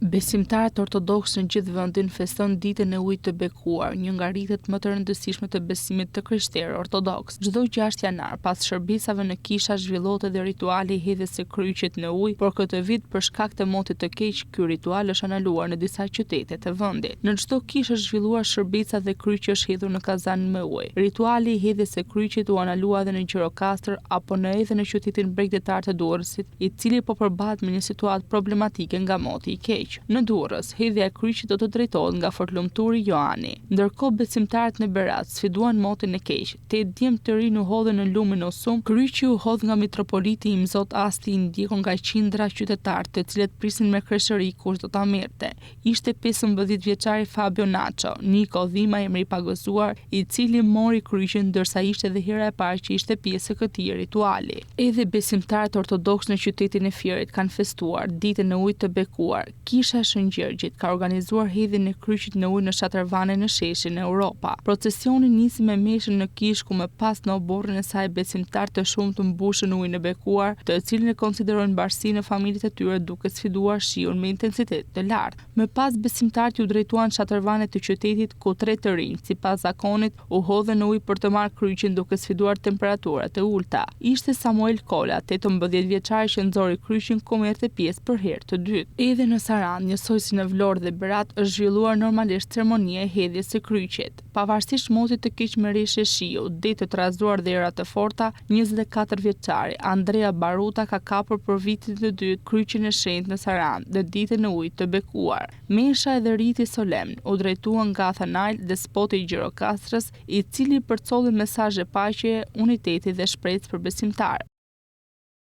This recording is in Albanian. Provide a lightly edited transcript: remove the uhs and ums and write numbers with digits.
Besimtarët ortodoks në gjithë vendin feston ditën e ujit të bekuar, një nga rritet më të rëndësishme të besimit të krishterë ortodoks. Çdo 6 janar, pas shërbesave në kisha, zhvillohet edhe rituali i hedhjes së kryqit në ujë, por këtë vit për shkak të motit të keq, ky ritual është anular në disa qytete të vendit. Në çdo kishë është zhvilluar shërbesa dhe kryqi është hedhur në kazan me ujë. Rituali i hedhjes së kryqit u anulua edhe në Gjirokastër apo edhe në qytetin bregdetar të Durrësit, i cili po përballet me një situatë problematike nga moti i keq. Në Durrës, hedhja e kryqit do të drejtohet nga fortlumturi Johani. Ndërkohë besimtarët në Berat sfiduan motin e keq. 8 djemt të rinj u hodhën në lumin Osum. Kryqi u hodh nga mitropoliti i Mzot Asti, i ndjekur nga qindra qytetarë, të cilët prisin me kreshëri kush do ta merrte. Ishte 15 vjeçari Fabio Nacho, Niko Dhima emri i pagëzuar, i cili mori kryqin, ndërsa ishte edhe hera e parë që ishte pjesë e këtij rituali. Edhe besimtarët ortodoks në qytetin e Fierit kanë festuar ditën e ujit të bekuar. Kisha e Shëngjërgjit ka organizuar hedhjen e kryqit në ujë në Shatërvane në Sheshin e Europa. Procesioni nisi me meshën në kishë ku më pas në oborrin e saj besimtarë të shumtë të mbushën ujin e bekuar, të cilin e konsiderojnë mbarësi në familjet e tyre duke sfiduar shiun me intensitet të lartë. Më pas besimtarët u drejtuan Shatërvane të qytetit ku 3 të rinj, sipas zakonit, u hodhën në ujë për të marrë kryqin duke sfiduar temperaturat e ulta. Ishte Samuel Kola, 18 vjeçari që nxori kryqin ku merrte pjesë për herë të dytë. Edhe në Saran, njësoj si në Vlorë dhe Berat, është zhvilluar normalisht ceremonia e hedhjes së kryqit. Pavarësisht motit të keq me rreshje shiu, ditë të trazuar dhe era të forta, 24 vjeçari Andrea Baruta ka kapur për vitin të dytë kryqin e shenjtë në Saran dhe ditën e ujit të bekuar. Mesha edhe riti solemn u drejtuan nga Athanail, despoti i Gjirokastrës, i cili përcolli mesazhe paqeje, uniteti dhe shpresë për besimtarë.